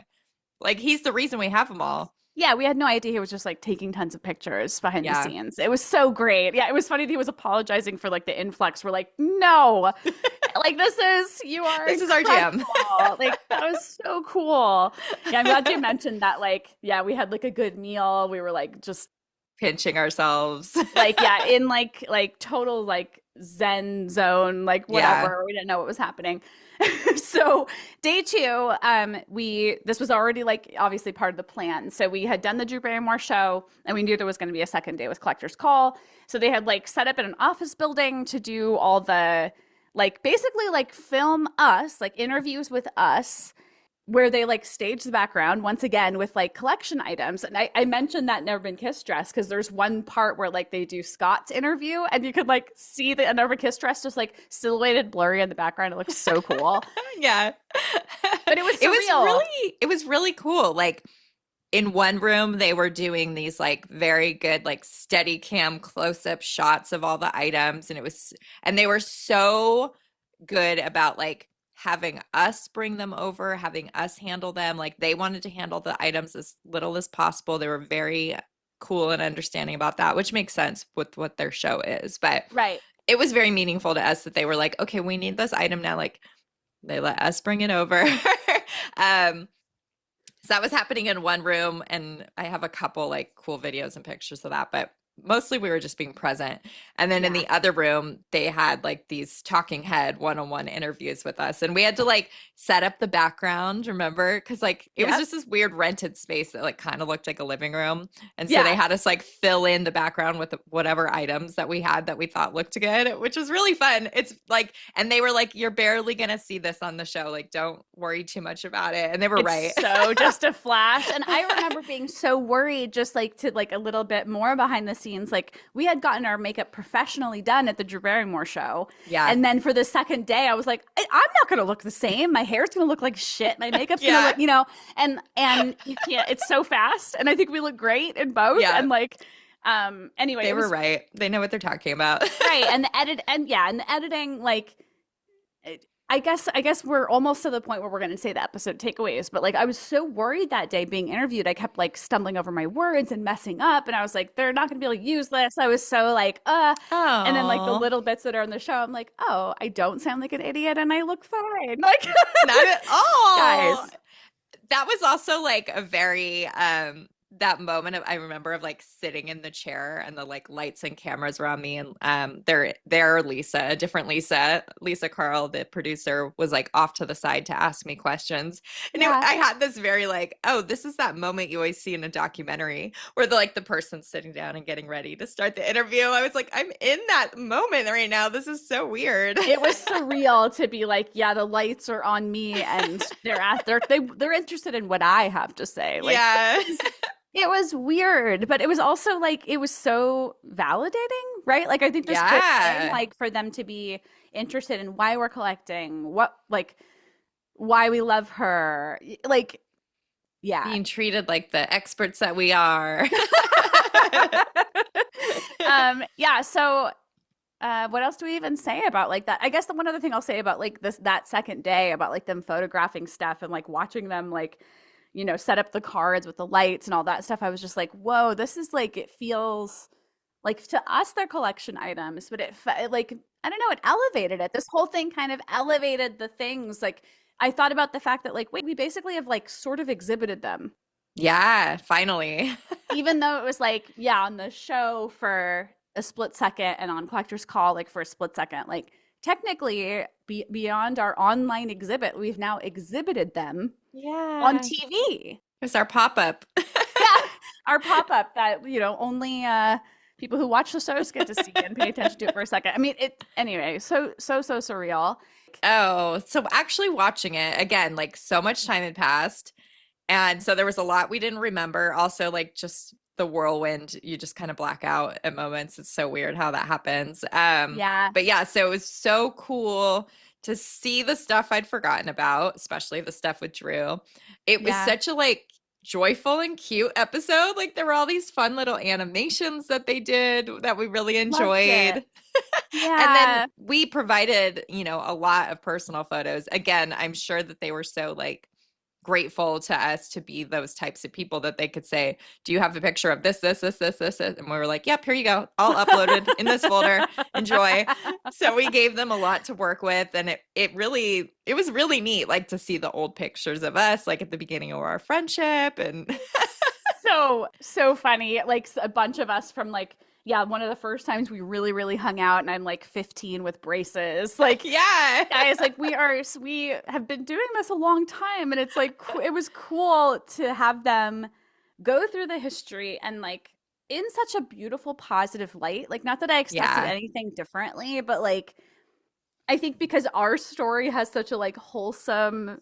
He's the reason we have them all.
Yeah, we had no idea he was just taking tons of pictures behind the scenes. It was so great. Yeah, it was funny that he was apologizing for the influx. We're no, this is
our jam.
That was so cool. Yeah, I'm glad you mentioned that. We had a good meal. We were just
pinching ourselves.
In total Zen zone, whatever. We didn't know what was happening. So day 2, this was already like obviously part of the plan. So we had done the Drew Barrymore show, and we knew there was going to be a second day with Collector's Call. So they had like set up in an office building to do all the like basically like film us, like interviews with us, where they like stage the background once again with like collection items. And I mentioned that Never Been Kissed dress because there's one part where like they do Scott's interview and you could like see the Never Been Kissed dress just like silhouetted blurry in the background. It looks so cool.
Yeah.
But it was surreal.
It was really cool. Like in one room, they were doing these like very good, like steady cam close-up shots of all the items. And they were so good about like having us bring them over, having us handle them. Like they wanted to handle the items as little as possible. They were very cool and understanding about that, which makes sense with what their show is. But it was very meaningful to us that they were like, okay, we need this item now. Like they let us bring it over. So that was happening in one room, and I have a couple like cool videos and pictures of that, but mostly we were just being present. And then in the other room, they had like these talking head one-on-one interviews with us. And we had to like set up the background, remember? Because like it was just this weird rented space that like kind of looked like a living room. And so they had us like fill in the background with whatever items that we had that we thought looked good, which was really fun. It's like, and they were like, you're barely going to see this on the show. Like, don't worry too much about it. And they were right.
So just a flash. And I remember being so worried just like to like a little bit more behind the scenes. Like we had gotten our makeup professionally done at the Drew Barrymore show. Yeah. And then for the second day, I was like, I'm not going to look the same. My hair's going to look like shit. My makeup's going to look, you know, and you can't, it's so fast. And I think we look great in both. Yeah. And like, anyway,
they were right. They know what they're talking about.
Right. And the editing, like, I guess we're almost to the point where we're going to say the episode takeaways, but like I was so worried that day being interviewed. I kept like stumbling over my words and messing up, and I was like, they're not going to be able to use this. I was so like, and then like the little bits that are on the show, I'm like, oh, I don't sound like an idiot and I look fine. Like
not at all,
guys.
That was also like a very that moment I remember of like sitting in the chair and the like lights and cameras were on me, and their Lisa, a different Lisa Carl, the producer, was like off to the side to ask me questions. And I had this very like, oh, this is that moment you always see in a documentary where the person's sitting down and getting ready to start the interview. I was like, I'm in that moment right now. This is so weird.
It was surreal to be like, yeah, the lights are on me and they're interested in what I have to say. Like,
yeah.
It was weird, but it was also like, it was so validating, right? Like, I think this good thing, like for them to be interested in why we're collecting, why we love her. Like, yeah.
Being treated like the experts that we are.
Yeah. So, what else do we even say about like that? I guess the one other thing I'll say about like that second day about like them photographing stuff and like watching them like, you know, set up the cards with the lights and all that stuff. I was just like, whoa, this is like, it feels like to us, they're collection items, but it like, I don't know, it elevated it. This whole thing kind of elevated the things. Like I thought about the fact that like, wait, we basically have like sort of exhibited them.
Yeah, finally.
Even though it was like, yeah, on the show for a split second and on Collector's Call, like for a split second, like technically beyond our online exhibit, we've now exhibited them on TV.
It's our pop-up.
Yeah, our pop-up that, you know, only people who watch the shows get to see and pay attention to it for a second. I mean, anyway, so surreal.
Oh, so actually watching it again, like so much time had passed. And so there was a lot we didn't remember. Also, like just the whirlwind, you just kind of black out at moments. It's so weird how that happens. But yeah, so it was so cool to see the stuff I'd forgotten about, especially the stuff with Drew. It was such a like joyful and cute episode. Like there were all these fun little animations that they did that we really enjoyed.
Yeah.
And then we provided, you know, a lot of personal photos. Again, I'm sure that they were so like grateful to us to be those types of people that they could say, do you have a picture of this? And we were like, yep, here you go. All uploaded in this folder. Enjoy. So we gave them a lot to work with. And it was really neat, like to see the old pictures of us, like at the beginning of our friendship. And
so funny. Like a bunch of us from like Yeah, one of the first times we really, really hung out, and I'm like 15 with braces. Like,
yeah,
guys, like we have been doing this a long time, and it's like it was cool to have them go through the history and like in such a beautiful, positive light. Like, not that I expected anything differently, but like I think because our story has such a like wholesome,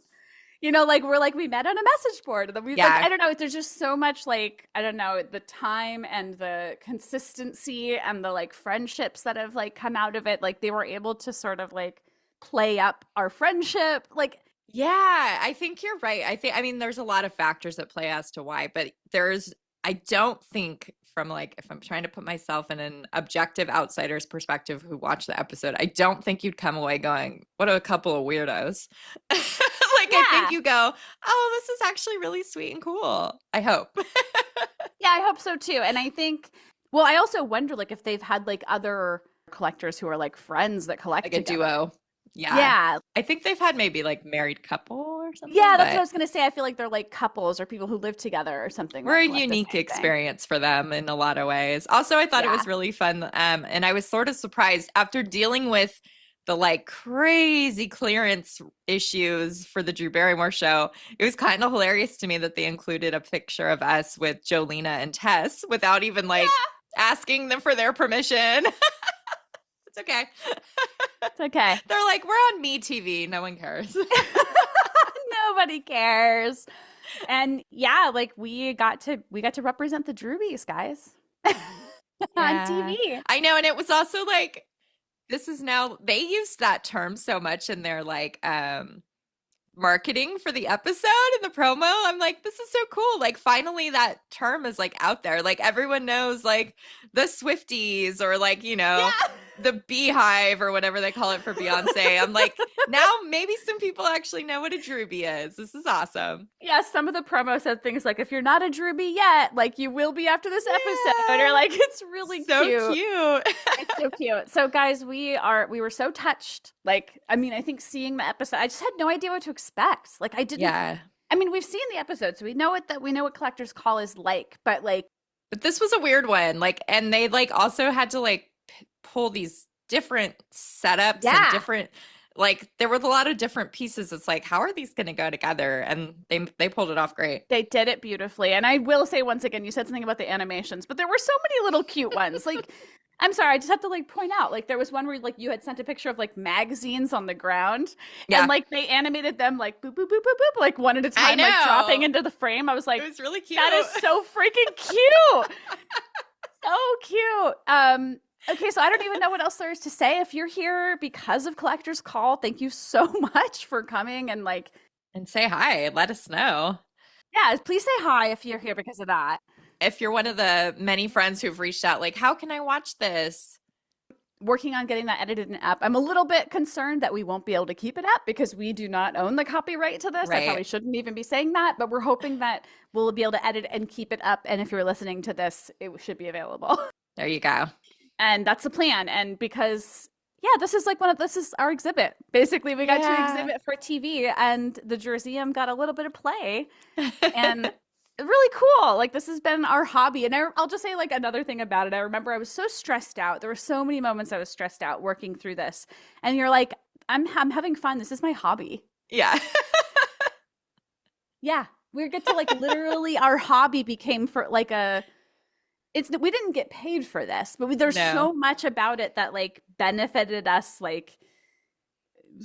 you know, like we're like we met on a message board, and then we like I don't know, there's just so much like I don't know, the time and the consistency and the like friendships that have like come out of it. Like they were able to sort of like play up our friendship. Like
I think you're right. I mean there's a lot of factors that play as to why, but I don't think from like if I'm trying to put myself in an objective outsider's perspective who watched the episode, I don't think you'd come away going, what a couple of weirdos. I think you go, oh, this is actually really sweet and cool. I hope.
Yeah, I hope so too. And I think, well, I also wonder like if they've had like other collectors who are like friends that collect
like together. A duo.
Yeah.
I think they've had maybe like married couple or something.
Yeah, that's what I was going to say. I feel like they're like couples or people who live together or something.
We're a unique experience for them in a lot of ways. Also, I thought it was really fun. And I was sort of surprised after dealing with the like crazy clearance issues for the Drew Barrymore show. It was kind of hilarious to me that they included a picture of us with Jolena and Tess without even like asking them for their permission. It's okay.
It's okay.
They're like, we're on MeTV. No one cares.
Nobody cares. And yeah, like we got to represent the Drewbies, guys. On TV.
I know. And it was also like, this is now, they used that term so much in their like marketing for the episode and the promo. I'm like, this is so cool. Like finally that term is like out there. Like everyone knows like the Swifties or like, you know, the Beehive or whatever they call it for Beyonce. I'm like, now maybe some people actually know what a Drewbie is. This is awesome.
Yeah, some of the promo said things like, if you're not a Drewbie yet, like you will be after this episode. Or like, it's really
so
cute. It's so cute. So guys, we were so touched. Like, I mean, I think seeing the episode, I just had no idea what to expect. Like I didn't, I mean, we've seen the episode, so we know what Collector's Call is like, but
this was a weird one. Like, and they like also had to like pull these different setups and different, like there were a lot of different pieces. It's like, how are these going to go together? And they pulled it off great.
They did it beautifully. And I will say once again, you said something about the animations, but there were so many little cute ones. Like, I'm sorry, I just have to like point out, like there was one where like you had sent a picture of like magazines on the ground and like they animated them like boop, boop, boop, boop, boop, like one at a time, like dropping into the frame. I was like,
it was really cute.
That is so freaking cute. So cute. Okay, so I don't even know what else there is to say. If you're here because of Collector's Call, thank you so much for coming and
say hi. Let us know.
Yeah, please say hi if you're here because of that.
If you're one of the many friends who've reached out, like, how can I watch this?
Working on getting that edited and up. I'm a little bit concerned that we won't be able to keep it up because we do not own the copyright to this. Right. I probably shouldn't even be saying that, but we're hoping that we'll be able to edit and keep it up. And if you're listening to this, it should be available.
There you go.
And that's the plan. And because, this is this is our exhibit. Basically, we got to exhibit for TV and the Jerseum got a little bit of play. And really cool. Like this has been our hobby. And I'll just say like another thing about it. I remember I was so stressed out. There were so many moments I was stressed out working through this. And you're like, I'm having fun. This is my hobby.
Yeah.
Yeah. We get to like literally our hobby became for like we didn't get paid for this, but there's so much about it that like benefited us, like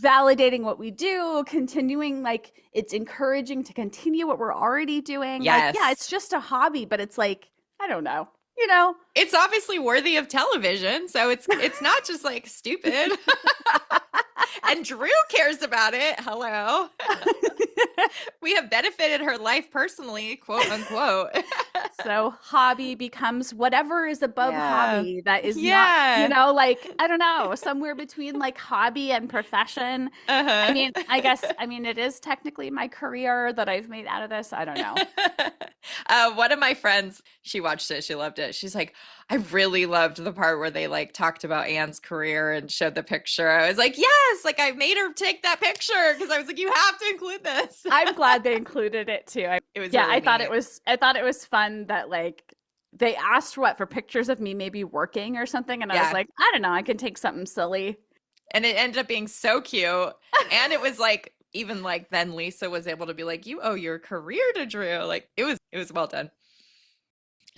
validating what we do, continuing, like it's encouraging to continue what we're already doing.
Yes.
Like, it's just a hobby, but it's like, I don't know,
it's obviously worthy of television. So it's not just like stupid. And Drew cares about it. Hello. We have benefited her life personally, quote unquote.
So hobby becomes whatever is above hobby. That is not, like, I don't know, somewhere between like hobby and profession. I mean, it is technically my career that I've made out of this. I don't know.
One of my friends, she watched it. She loved it. She's like, I really loved the part where they like talked about Anne's career and showed the picture. I was like, yes, like I made her take that picture because I was like, you have to include this.
I'm glad they included it too.
It was
I thought it was fun that like they asked for pictures of me maybe working or something. And I was like, I don't know, I can take something silly.
And it ended up being so cute. And it was like, even like then Lisa was able to be like, you owe your career to Drew. Like it was well done.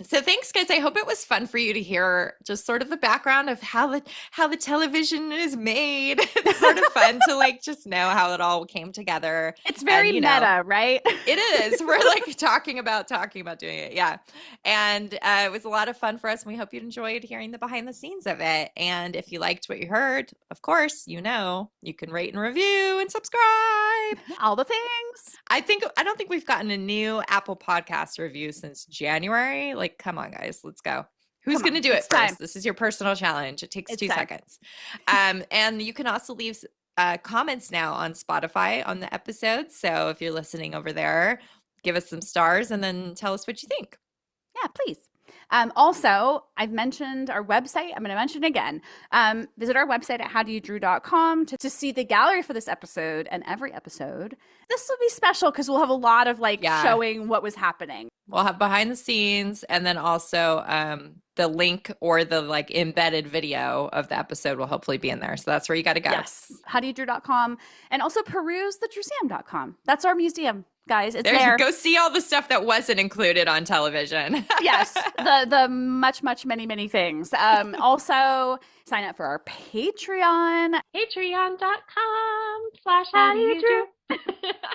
So thanks, guys. I hope it was fun for you to hear just sort of the background of how the television is made. It's sort of fun to like just know how it all came together.
It's very meta, right?
It is. We're like talking about doing it. Yeah. And it was a lot of fun for us. And we hope you enjoyed hearing the behind the scenes of it. And if you liked what you heard, of course, you can rate and review and subscribe.
All the things.
I don't think we've gotten a new Apple Podcast review since January. Like, come on, guys, let's go. Who's going to do it first?
Time.
This is your personal challenge. It takes 2 seconds. And you can also leave comments now on Spotify on the episodes. So if you're listening over there, give us some stars and then tell us what you think.
Yeah, please. Also, I've mentioned our website. I'm going to mention it again. Visit our website at howdoyoudrew.com to see the gallery for this episode and every episode. This will be special because we'll have a lot of showing what was happening.
We'll have behind the scenes and then also the link or the embedded video of the episode will hopefully be in there. So that's where you got to go.
Yes. howdoyoudrew.com and also peruse thedruseum.com. That's our museum. Guys, it's there.
Go see all the stuff that wasn't included on television.
Yes, the much, many things. Also, sign up for our Patreon.
Patreon.com/howdoyoudrew.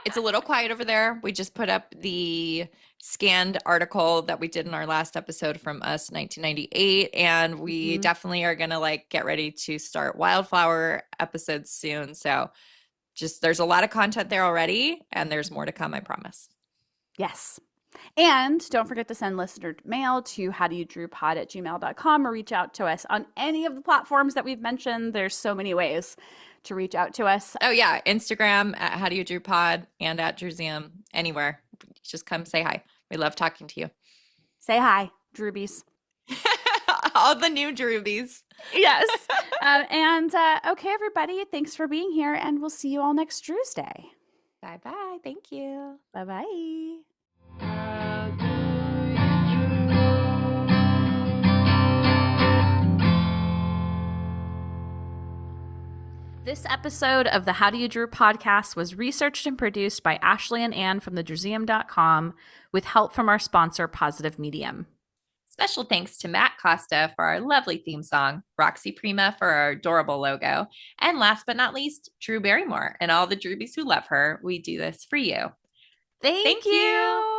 It's a little quiet over there. We just put up the scanned article that we did in our last episode from Us 1998, and we definitely are going to get ready to start Wildflower episodes soon. So there's a lot of content there already, and there's more to come, I promise.
Yes. And don't forget to send listener mail to howdoyoudrewpod@gmail.com or reach out to us on any of the platforms that we've mentioned. There's so many ways to reach out to us.
Oh, yeah. Instagram at howdoyoudrewpod and at Druseum, anywhere. Just come say hi. We love talking to you.
Say hi, Drewbies.
All the new Drewbies.
Yes. Okay, everybody. Thanks for being here, and we'll see you all next Drewsday.
Bye-bye. Thank you.
Bye-bye. This episode of the How Do You Drew podcast was researched and produced by Ashley and Ann from thedruseum.com with help from our sponsor, Positive Medium.
Special thanks to Matt Costa for our lovely theme song, Roxy Prima for our adorable logo, and last but not least, Drew Barrymore and all the Drewbies who love her. We do this for you.
Thank you.